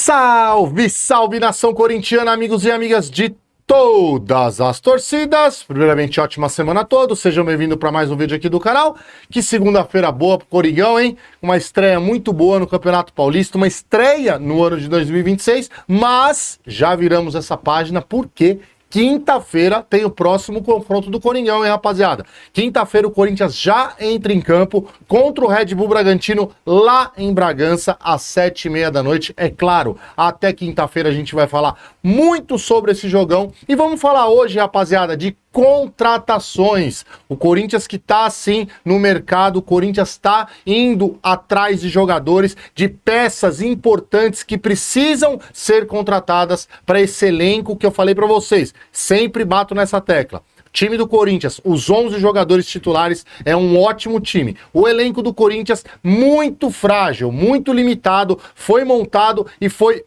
Salve, salve nação corintiana, amigos e amigas de todas as torcidas. Primeiramente, ótima semana a todos, sejam bem-vindos para mais um vídeo aqui do canal. Que segunda-feira boa pro Coringão, hein? Uma estreia muito boa no Campeonato Paulista, uma estreia no ano de 2026, mas já viramos essa página porque quinta-feira tem o próximo confronto do Coringão, hein, rapaziada? Quinta-feira o Corinthians já entra em campo contra o Red Bull Bragantino lá em Bragança às 7h30 da noite. É claro, até quinta-feira a gente vai falar muito sobre esse jogão e vamos falar hoje, rapaziada, de contratações. O Corinthians que tá assim no mercado, o Corinthians tá indo atrás de jogadores, de peças importantes que precisam ser contratadas para esse elenco que eu falei para vocês. Sempre bato nessa tecla. Time do Corinthians, os 11 jogadores titulares, é um ótimo time. O elenco do Corinthians, muito frágil, muito limitado, foi montado e foi...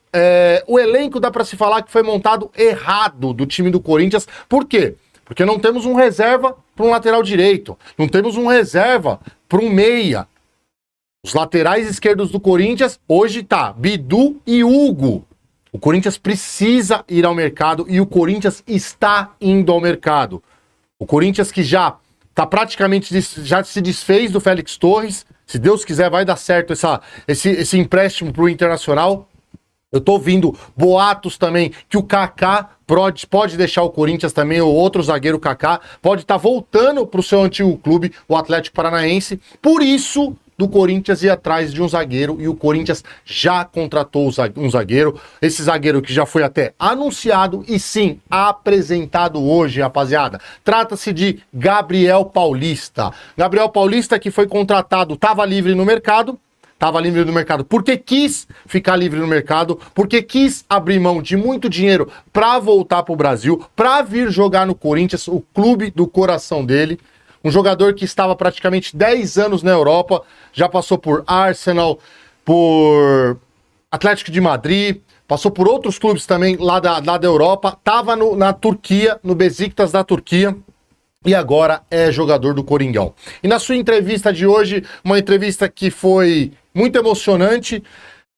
o elenco dá para se falar que foi montado errado do time do Corinthians. Por quê? Porque não temos um reserva para um lateral direito, não temos um reserva para um meia. Os laterais esquerdos do Corinthians, hoje tá Bidu e Hugo. O Corinthians precisa ir ao mercado e o Corinthians está indo ao mercado. O Corinthians que já tá praticamente, já se desfez do Félix Torres. Se Deus quiser vai dar certo esse empréstimo para o Internacional. Eu tô ouvindo boatos também que o Kaká pode deixar o Corinthians também, o outro zagueiro Kaká pode estar voltando para o seu antigo clube, o Atlético Paranaense. Por isso, do Corinthians ir atrás de um zagueiro e o Corinthians já contratou um zagueiro. Esse zagueiro que já foi até anunciado e sim, apresentado hoje, rapaziada. Trata-se de Gabriel Paulista. Gabriel Paulista que foi contratado, estava livre no mercado. Estava livre no mercado porque quis ficar livre no mercado, porque quis abrir mão de muito dinheiro para voltar para o Brasil, para vir jogar no Corinthians, o clube do coração dele. Um jogador que estava praticamente 10 anos na Europa, já passou por Arsenal, por Atlético de Madrid, passou por outros clubes também lá da Europa, estava na Turquia, no Besiktas da Turquia. E agora é jogador do Coringão. E na sua entrevista de hoje, uma entrevista que foi muito emocionante,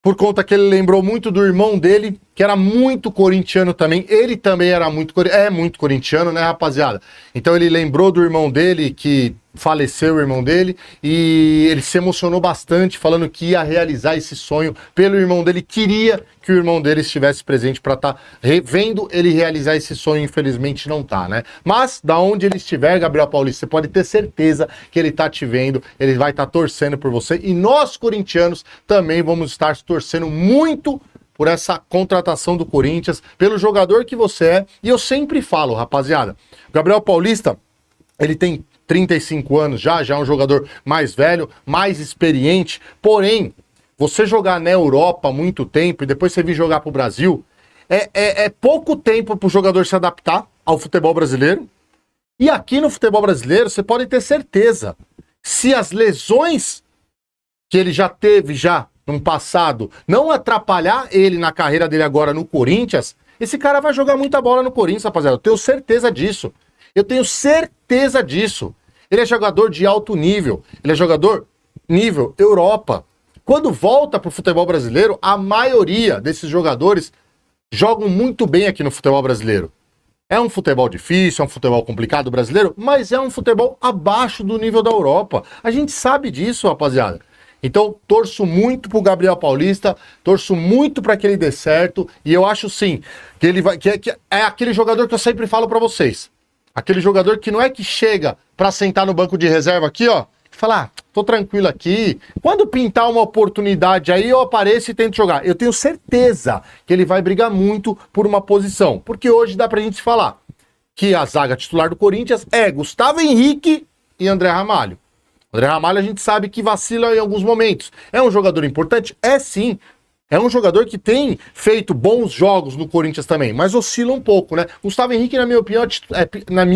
por conta que ele lembrou muito do irmão dele, que era muito corintiano também. Ele também era muito corintiano, né, rapaziada? Então ele lembrou do irmão dele, que faleceu o irmão dele, e ele se emocionou bastante, falando que ia realizar esse sonho pelo irmão dele, queria que o irmão dele estivesse presente para estar vendo ele realizar esse sonho. Infelizmente não tá, né? Mas, da onde ele estiver, Gabriel Paulista, você pode ter certeza que ele tá te vendo, ele vai estar torcendo por você, e nós, corintianos, também vamos estar torcendo muito por essa contratação do Corinthians, pelo jogador que você é. E eu sempre falo, rapaziada, o Gabriel Paulista, ele tem 35 anos já é um jogador mais velho, mais experiente, porém, você jogar na Europa há muito tempo e depois você vir jogar pro Brasil, é pouco tempo pro jogador se adaptar ao futebol brasileiro. E aqui no futebol brasileiro, você pode ter certeza, se as lesões que ele já teve no passado não atrapalhar ele na carreira dele agora no Corinthians, esse cara vai jogar muita bola no Corinthians, rapaziada. Eu tenho certeza disso. Eu tenho certeza disso. Ele é jogador de alto nível. Ele é jogador nível Europa. Quando volta pro futebol brasileiro, a maioria desses jogadores jogam muito bem aqui no futebol brasileiro. É um futebol difícil, é um futebol complicado brasileiro, mas é um futebol abaixo do nível da Europa. A gente sabe disso, rapaziada. Então, torço muito pro Gabriel Paulista, torço muito para que ele dê certo, e eu acho sim que ele vai, que é aquele jogador que eu sempre falo para vocês. Aquele jogador que não é que chega para sentar no banco de reserva aqui, ó, e falar, tô tranquilo aqui, quando pintar uma oportunidade aí eu apareço e tento jogar. Eu tenho certeza que ele vai brigar muito por uma posição, porque hoje dá pra gente falar que a zaga titular do Corinthians é Gustavo Henrique e André Ramalho. André Ramalho a gente sabe que vacila em alguns momentos. É um jogador importante? É sim. É um jogador que tem feito bons jogos no Corinthians também, mas oscila um pouco, né? Gustavo Henrique, na minha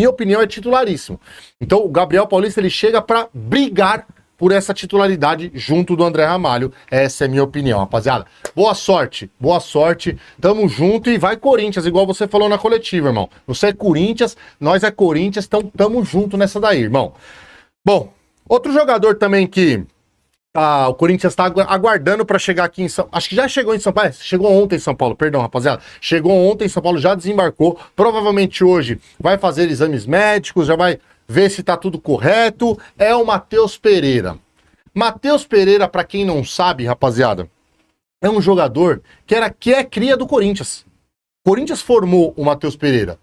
opinião, é titularíssimo. Então o Gabriel Paulista ele chega para brigar por essa titularidade junto do André Ramalho. Essa é a minha opinião, rapaziada. Boa sorte, tamo junto e vai Corinthians, igual você falou na coletiva, irmão. Você é Corinthians, nós é Corinthians, então tamo junto nessa daí, irmão. Bom, outro jogador também que O Corinthians está aguardando para chegar aqui em São Paulo. Acho que já chegou em São Paulo. Chegou ontem em São Paulo, perdão, rapaziada. Chegou ontem em São Paulo, já desembarcou. Provavelmente hoje vai fazer exames médicos, já vai ver se tá tudo correto. É o Matheus Pereira. Matheus Pereira, para quem não sabe, rapaziada, é um jogador que é cria do Corinthians. O Corinthians formou o Matheus Pereira.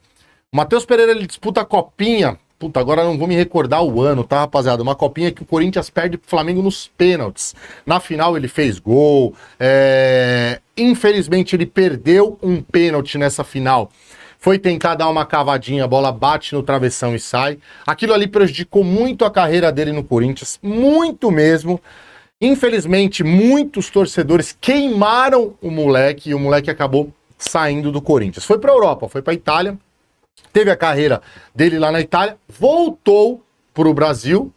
O Matheus Pereira, ele disputa a copinha. Puta, agora não vou me recordar o ano, tá, rapaziada? Uma copinha que o Corinthians perde pro Flamengo nos pênaltis. Na final ele fez gol. Infelizmente ele perdeu um pênalti nessa final. Foi tentar dar uma cavadinha, a bola bate no travessão e sai. Aquilo ali prejudicou muito a carreira dele no Corinthians. Muito mesmo. Infelizmente, muitos torcedores queimaram o moleque e o moleque acabou saindo do Corinthians. Foi pra Europa, foi pra Itália. Teve a carreira dele lá na Itália, voltou para o Brasil,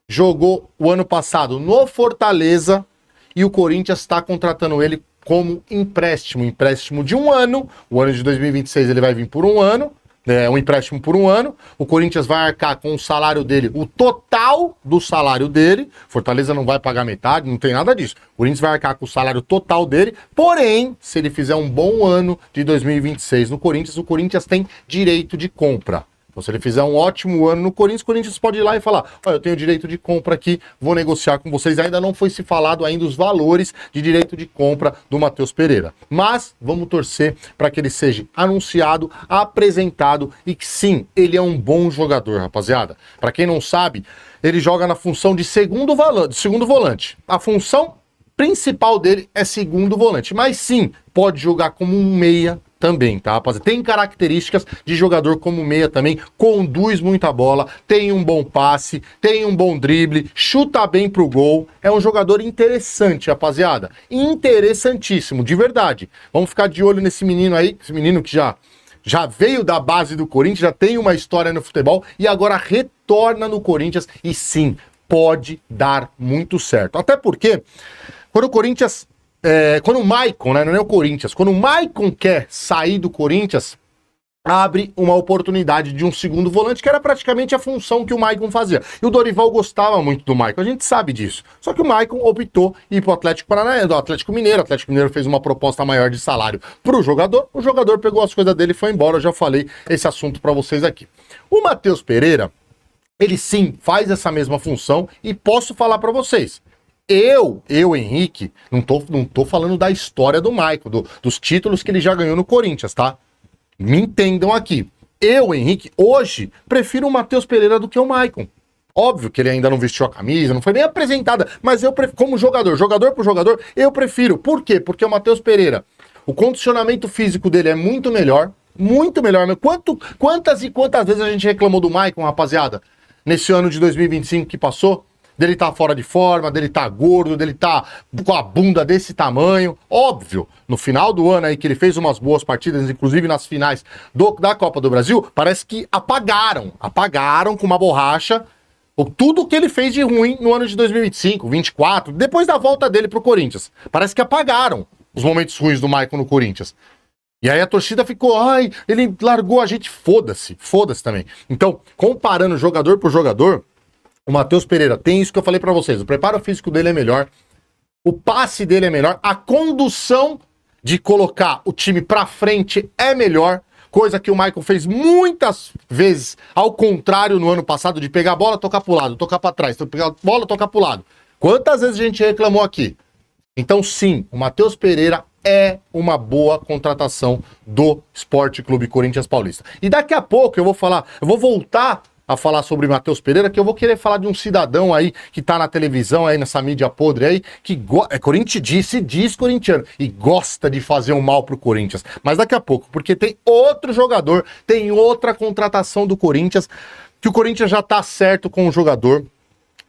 jogou o ano passado no Fortaleza e o Corinthians está contratando ele como empréstimo de um ano. O ano de 2026 ele vai vir por um ano, um empréstimo por um ano. O Corinthians vai arcar com o salário dele, o total do salário dele. Fortaleza não vai pagar metade, não tem nada disso. O Corinthians vai arcar com o salário total dele. Porém, se ele fizer um bom ano de 2026 no Corinthians, o Corinthians tem direito de compra. Então, se ele fizer um ótimo ano no Corinthians, o Corinthians pode ir lá e falar: olha, eu tenho direito de compra aqui, vou negociar com vocês. Ainda não foi se falado ainda os valores de direito de compra do Matheus Pereira. Mas vamos torcer para que ele seja anunciado, apresentado e que sim, ele é um bom jogador, rapaziada. Para quem não sabe, ele joga na função de segundo volante. A função principal dele é segundo volante, mas sim, pode jogar como um meia também, tá, rapaziada? Tem características de jogador como meia também, conduz muita bola, tem um bom passe, tem um bom drible, chuta bem pro gol, é um jogador interessante, rapaziada, interessantíssimo, de verdade. Vamos ficar de olho nesse menino aí, esse menino que já veio da base do Corinthians, já tem uma história no futebol e agora retorna no Corinthians e sim, pode dar muito certo. Até porque, quando o Corinthians... quando o Maicon, né, não é o Corinthians, quando o Maicon quer sair do Corinthians, abre uma oportunidade de um segundo volante, que era praticamente a função que o Maicon fazia. E o Dorival gostava muito do Maicon, a gente sabe disso. Só que o Maicon optou ir pro Atlético Paranaense, do Atlético Mineiro. O Atlético Mineiro fez uma proposta maior de salário pro jogador, o jogador pegou as coisas dele e foi embora. Eu já falei esse assunto para vocês aqui. O Matheus Pereira, ele sim faz essa mesma função e posso falar para vocês. Eu, Henrique, não tô falando da história do Maicon, dos títulos que ele já ganhou no Corinthians, tá? Me entendam aqui. Eu, Henrique, hoje, prefiro o Matheus Pereira do que o Maicon. Óbvio que ele ainda não vestiu a camisa, não foi nem apresentada, mas eu prefiro, como jogador por jogador, eu prefiro. Por quê? Porque o Matheus Pereira, o condicionamento físico dele é muito melhor. Quantas e quantas vezes a gente reclamou do Maicon, rapaziada, nesse ano de 2025 que passou? Dele tá fora de forma, dele tá gordo, dele tá com a bunda desse tamanho. Óbvio, no final do ano aí que ele fez umas boas partidas, inclusive nas finais da Copa do Brasil, parece que apagaram com uma borracha tudo que ele fez de ruim no ano de 2025, 24, depois da volta dele pro Corinthians. Parece que apagaram os momentos ruins do Maicon no Corinthians. E aí a torcida ficou, ele largou a gente, foda-se também. Então, comparando jogador por jogador, o Matheus Pereira tem isso que eu falei pra vocês, o preparo físico dele é melhor, o passe dele é melhor, a condução de colocar o time pra frente é melhor, coisa que o Maicon fez muitas vezes ao contrário no ano passado, de pegar a bola, tocar pro lado, tocar pra trás, pegar a bola, tocar pro lado. Quantas vezes a gente reclamou aqui? Então sim, o Matheus Pereira é uma boa contratação do Sport Clube Corinthians Paulista. E daqui a pouco eu vou voltar a falar sobre Matheus Pereira, que eu vou querer falar de um cidadão aí que tá na televisão aí, nessa mídia podre aí, que se diz corintiano e gosta de fazer um mal pro Corinthians. Mas daqui a pouco, porque tem outro jogador, tem outra contratação do Corinthians, que o Corinthians já tá certo com o jogador,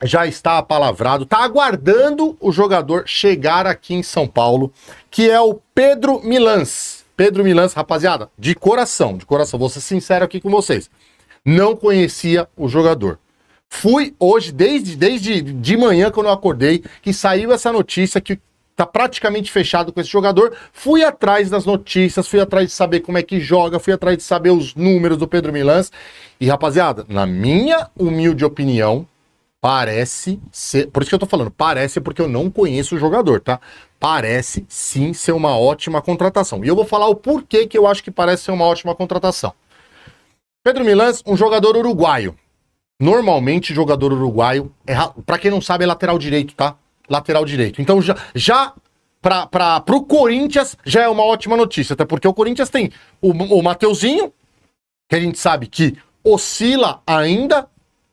já está apalavrado, tá aguardando o jogador chegar aqui em São Paulo, que é o Pedro Milans. Pedro Milans, rapaziada, de coração, vou ser sincero aqui com vocês. Não conhecia o jogador. Fui hoje, desde de manhã, quando eu acordei, que saiu essa notícia que tá praticamente fechado com esse jogador. Fui atrás das notícias, fui atrás de saber como é que joga, fui atrás de saber os números do Pedro Milans. E, rapaziada, na minha humilde opinião, parece ser... Por isso que eu tô falando, parece porque eu não conheço o jogador, tá? Parece sim ser uma ótima contratação. E eu vou falar o porquê que eu acho que parece ser uma ótima contratação. Pedro Milans, um jogador uruguaio. Normalmente, jogador uruguaio, pra quem não sabe, é lateral direito, tá? Lateral direito. Então, pro Corinthians, já é uma ótima notícia. Até porque o Corinthians tem o Mateuzinho, que a gente sabe que oscila ainda,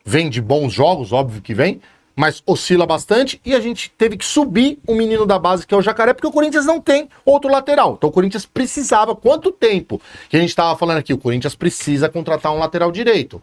vem de bons jogos, óbvio que vem, mas oscila bastante, e a gente teve que subir o menino da base, que é o Jacaré, porque o Corinthians não tem outro lateral. Então o Corinthians precisava, quanto tempo que a gente estava falando aqui, o Corinthians precisa contratar um lateral direito.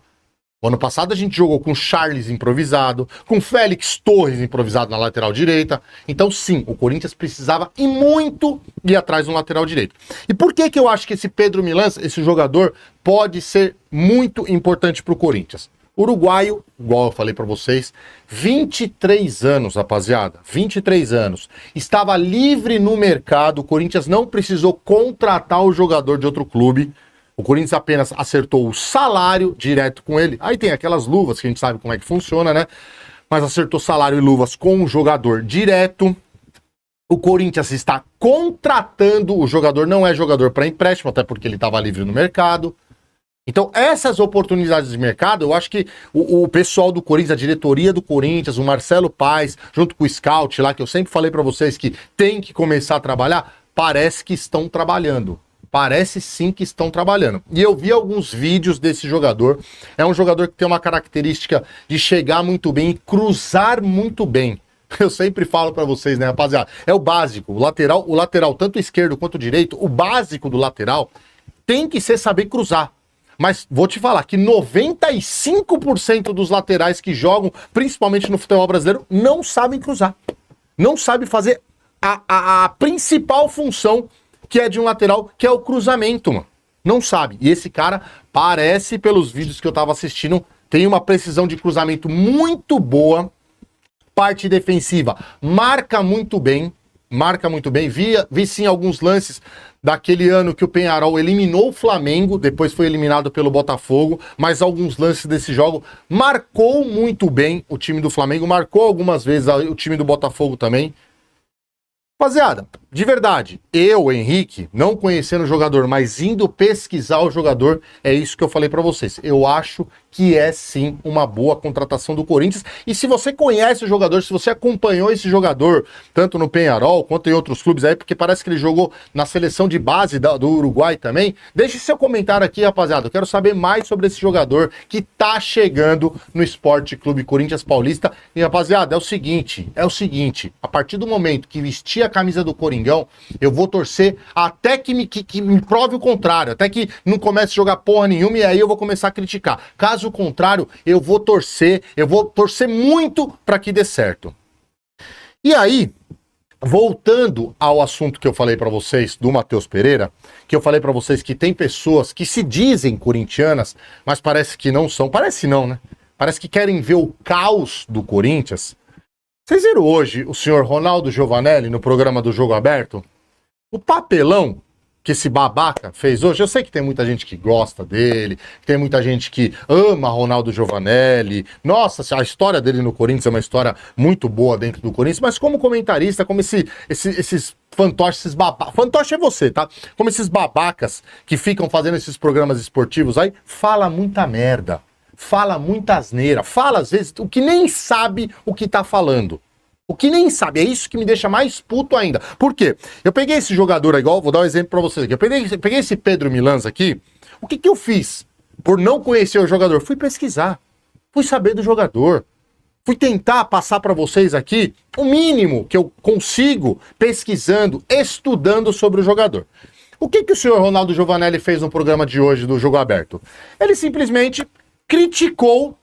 O ano passado a gente jogou com Charles improvisado, com Félix Torres improvisado na lateral direita. Então sim, o Corinthians precisava e muito ir atrás de um lateral direito. E por que eu acho que esse Pedro Milans, esse jogador, pode ser muito importante para o Corinthians? Uruguaio, igual eu falei para vocês, 23 anos, rapaziada, 23 anos. Estava livre no mercado, o Corinthians não precisou contratar o jogador de outro clube. O Corinthians apenas acertou o salário direto com ele. Aí tem aquelas luvas que a gente sabe como é que funciona, né? Mas acertou salário e luvas com o jogador direto. O Corinthians está contratando o jogador, não é jogador para empréstimo, até porque ele estava livre no mercado. Então, essas oportunidades de mercado, eu acho que o pessoal do Corinthians, a diretoria do Corinthians, o Marcelo Paes, junto com o Scout lá, que eu sempre falei para vocês que tem que começar a trabalhar, parece que estão trabalhando. Parece sim que estão trabalhando. E eu vi alguns vídeos desse jogador. É um jogador que tem uma característica de chegar muito bem e cruzar muito bem. Eu sempre falo para vocês, né, rapaziada? É o básico. O lateral, tanto esquerdo quanto direito, o básico do lateral tem que ser saber cruzar. Mas vou te falar que 95% dos laterais que jogam, principalmente no futebol brasileiro, não sabem cruzar. Não sabem fazer a principal função que é de um lateral, que é o cruzamento, mano. Não sabe. E esse cara, parece, pelos vídeos que eu tava assistindo, tem uma precisão de cruzamento muito boa. Parte defensiva, marca muito bem. Marca muito bem. Vi sim alguns lances daquele ano que o Peñarol eliminou o Flamengo, depois foi eliminado pelo Botafogo, mas alguns lances desse jogo marcou muito bem o time do Flamengo, marcou algumas vezes o time do Botafogo também. Rapaziada, de verdade, eu, Henrique, não conhecendo o jogador, mas indo pesquisar o jogador, é isso que eu falei pra vocês. Eu acho que é sim uma boa contratação do Corinthians. E se você conhece o jogador, se você acompanhou esse jogador, tanto no Peñarol quanto em outros clubes aí, porque parece que ele jogou na seleção de base do Uruguai também, deixe seu comentário aqui, rapaziada. Eu quero saber mais sobre esse jogador que tá chegando no Esporte Clube Corinthians Paulista. E, rapaziada, é o seguinte, a partir do momento que vestir a camisa do Coringão, eu vou torcer até que me prove o contrário, até que não comece a jogar porra nenhuma e aí eu vou começar a criticar. Caso contrário, eu vou torcer muito para que dê certo. E aí, voltando ao assunto que eu falei para vocês do Matheus Pereira, que eu falei para vocês que tem pessoas que se dizem corintianas, mas parece que não são, parece não, né? Parece que querem ver o caos do Corinthians. Vocês viram hoje o senhor Ronaldo Giovanelli no programa do Jogo Aberto? O papelão que esse babaca fez hoje, eu sei que tem muita gente que gosta dele, tem muita gente que ama Ronaldo Giovanelli. Nossa, a história dele no Corinthians é uma história muito boa dentro do Corinthians, mas como comentarista, como esses fantoches, esses babacas... Fantoche é você, tá? Como esses babacas que ficam fazendo esses programas esportivos aí, fala muita merda. Fala muita asneira, fala às vezes o que nem sabe o que tá falando. O que nem sabe, é isso que me deixa mais puto ainda. Por quê? Eu peguei esse jogador igual, vou dar um exemplo pra vocês aqui. Eu peguei esse Pedro Milans aqui, o que eu fiz? Por não conhecer o jogador, fui pesquisar, fui saber do jogador, fui tentar passar pra vocês aqui o mínimo que eu consigo pesquisando, estudando sobre o jogador. O que o senhor Ronaldo Giovanelli fez no programa de hoje do Jogo Aberto? Ele simplesmente criticou,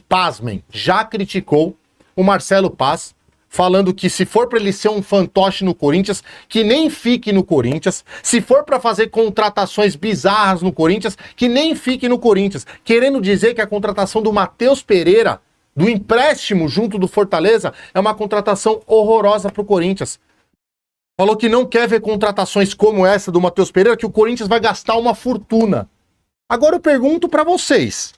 pasmem, já criticou o Marcelo Paes, falando que se for para ele ser um fantoche no Corinthians, que nem fique no Corinthians, se for para fazer contratações bizarras no Corinthians, que nem fique no Corinthians, querendo dizer que a contratação do Matheus Pereira, do empréstimo junto do Fortaleza, é uma contratação horrorosa pro Corinthians. Falou que não quer ver contratações como essa do Matheus Pereira, que o Corinthians vai gastar uma fortuna. Agora eu pergunto pra vocês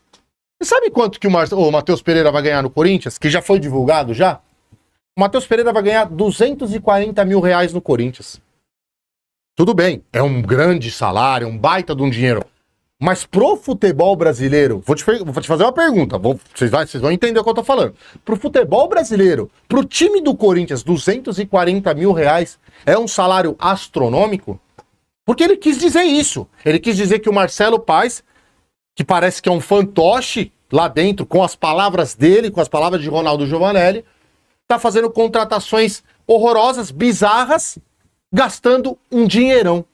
Você sabe quanto que o Matheus Pereira vai ganhar no Corinthians? Que já foi divulgado já? O Matheus Pereira vai ganhar 240 mil reais no Corinthians. Tudo bem, é um grande salário, um baita de um dinheiro. Mas pro futebol brasileiro, vou te fazer uma pergunta, vocês vão entender o que eu tô falando. Pro futebol brasileiro, pro time do Corinthians, 240 mil reais é um salário astronômico? Porque ele quis dizer isso. Ele quis dizer que o Marcelo Paes, que parece que é um fantoche lá dentro, com as palavras dele, com as palavras de Ronaldo Giovanelli, tá fazendo contratações horrorosas, bizarras, gastando um dinheirão.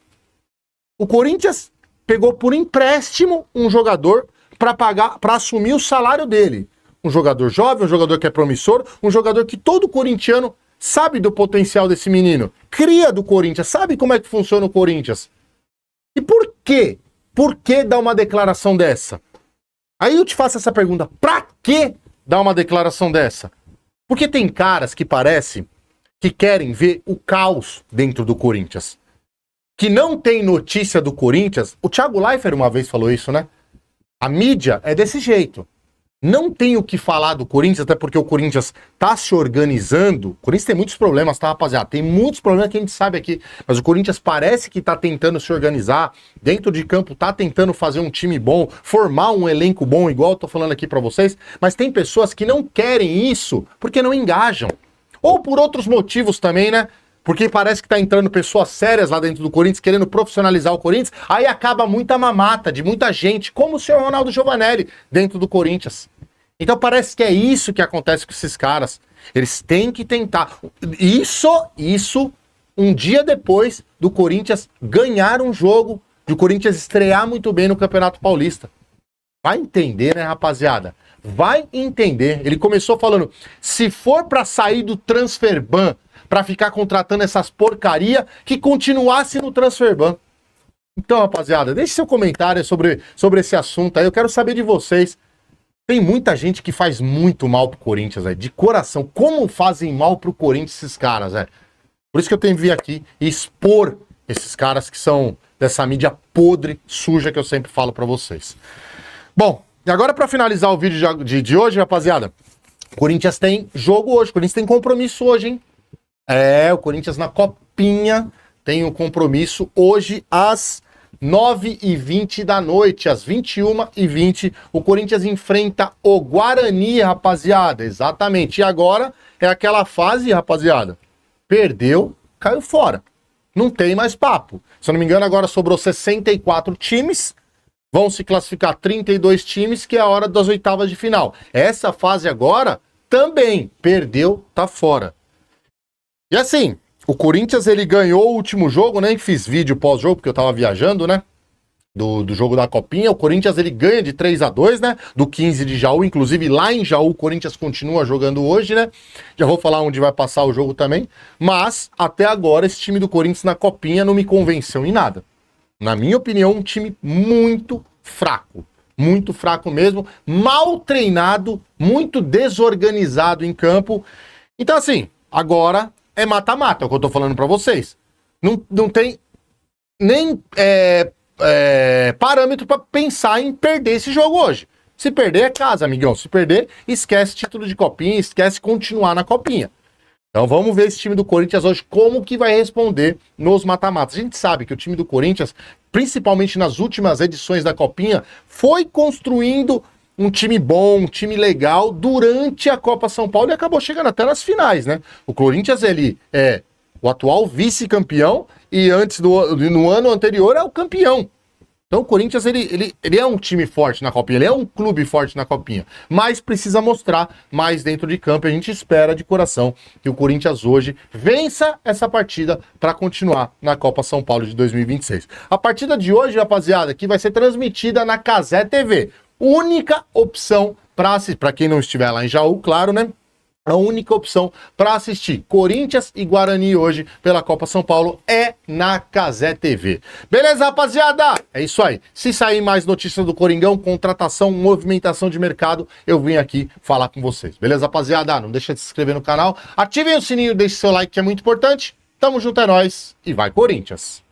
O Corinthians pegou por empréstimo um jogador para assumir o salário dele. Um jogador jovem, um jogador que é promissor, um jogador que todo corintiano sabe do potencial desse menino. Cria do Corinthians, sabe como é que funciona o Corinthians. E por quê? Por que dar uma declaração dessa? Aí eu te faço essa pergunta, pra que dar uma declaração dessa? Porque tem caras que parece que querem ver o caos dentro do Corinthians. Que não tem notícia do Corinthians. O Thiago Leifert uma vez falou isso, né? A mídia é desse jeito. Não tem o que falar do Corinthians, até porque o Corinthians tá se organizando. O Corinthians tem muitos problemas, tá, rapaziada? Tem muitos problemas que a gente sabe aqui. Mas o Corinthians parece que tá tentando se organizar. Dentro de campo tá tentando fazer um time bom, formar um elenco bom, igual eu tô falando aqui pra vocês. Mas tem pessoas que não querem isso porque não engajam. Ou por outros motivos também, né? Porque parece que tá entrando pessoas sérias lá dentro do Corinthians, querendo profissionalizar o Corinthians, aí acaba muita mamata de muita gente, como o senhor Ronaldo Giovanelli, dentro do Corinthians. Então parece que é isso que acontece com esses caras. Eles têm que tentar. Isso um dia depois do Corinthians ganhar um jogo, do Corinthians estrear muito bem no Campeonato Paulista. Vai entender, né, rapaziada? Vai entender. Ele começou falando, se for pra sair do Transferban, pra ficar contratando essas porcaria, que continuasse no Transferban. Então, rapaziada, deixe seu comentário sobre esse assunto aí. Eu quero saber de vocês. Tem muita gente que faz muito mal pro Corinthians, velho. De coração. Como fazem mal pro Corinthians esses caras, velho? Por isso que eu tenho que vir aqui e expor esses caras que são dessa mídia podre, suja, que eu sempre falo pra vocês. Bom, e agora pra finalizar o vídeo de hoje, rapaziada, o Corinthians tem jogo hoje. O Corinthians tem compromisso hoje, hein? O Corinthians na Copinha tem um compromisso hoje às 9h20 da noite, às 21h20, o Corinthians enfrenta o Guarani, rapaziada, exatamente. E agora é aquela fase, rapaziada, perdeu, caiu fora. Não tem mais papo. Se eu não me engano, agora sobrou 64 times, vão se classificar 32 times, que é a hora das oitavas de final. Essa fase agora também perdeu, tá fora. E assim, o Corinthians, ele ganhou o último jogo, né? Fiz vídeo pós-jogo, porque eu tava viajando, né? Do jogo da Copinha. O Corinthians, ele ganha de 3-2, né? Do 15 de Jaú. Inclusive, lá em Jaú, o Corinthians continua jogando hoje, né? Já vou falar onde vai passar o jogo também. Mas, até agora, esse time do Corinthians na Copinha não me convenceu em nada. Na minha opinião, um time muito fraco. Muito fraco mesmo. Mal treinado, muito desorganizado em campo. Então, assim, agora é mata-mata, é o que eu tô falando pra vocês. Não tem nem parâmetro pra pensar em perder esse jogo hoje. Se perder é casa, amigão. Se perder, esquece título de Copinha, esquece continuar na Copinha. Então vamos ver esse time do Corinthians hoje, como que vai responder nos mata-matas. A gente sabe que o time do Corinthians, principalmente nas últimas edições da Copinha, foi construindo um time bom, um time legal durante a Copa São Paulo e acabou chegando até nas finais, né? O Corinthians, ele é o atual vice-campeão e no ano anterior é o campeão. Então o Corinthians, ele é um time forte na Copinha, ele é um clube forte na Copinha, mas precisa mostrar mais dentro de campo e a gente espera de coração que o Corinthians hoje vença essa partida para continuar na Copa São Paulo de 2026. A partida de hoje, rapaziada, que vai ser transmitida na Cazé TV. Única opção para assistir, para quem não estiver lá em Jaú, claro, né? A única opção para assistir Corinthians e Guarani hoje pela Copa São Paulo é na Cazé TV. Beleza, rapaziada? É isso aí. Se sair mais notícias do Coringão, contratação, movimentação de mercado, eu vim aqui falar com vocês. Beleza, rapaziada? Não deixa de se inscrever no canal, ativem o sininho, deixe seu like que é muito importante. Tamo junto, é nóis e vai Corinthians!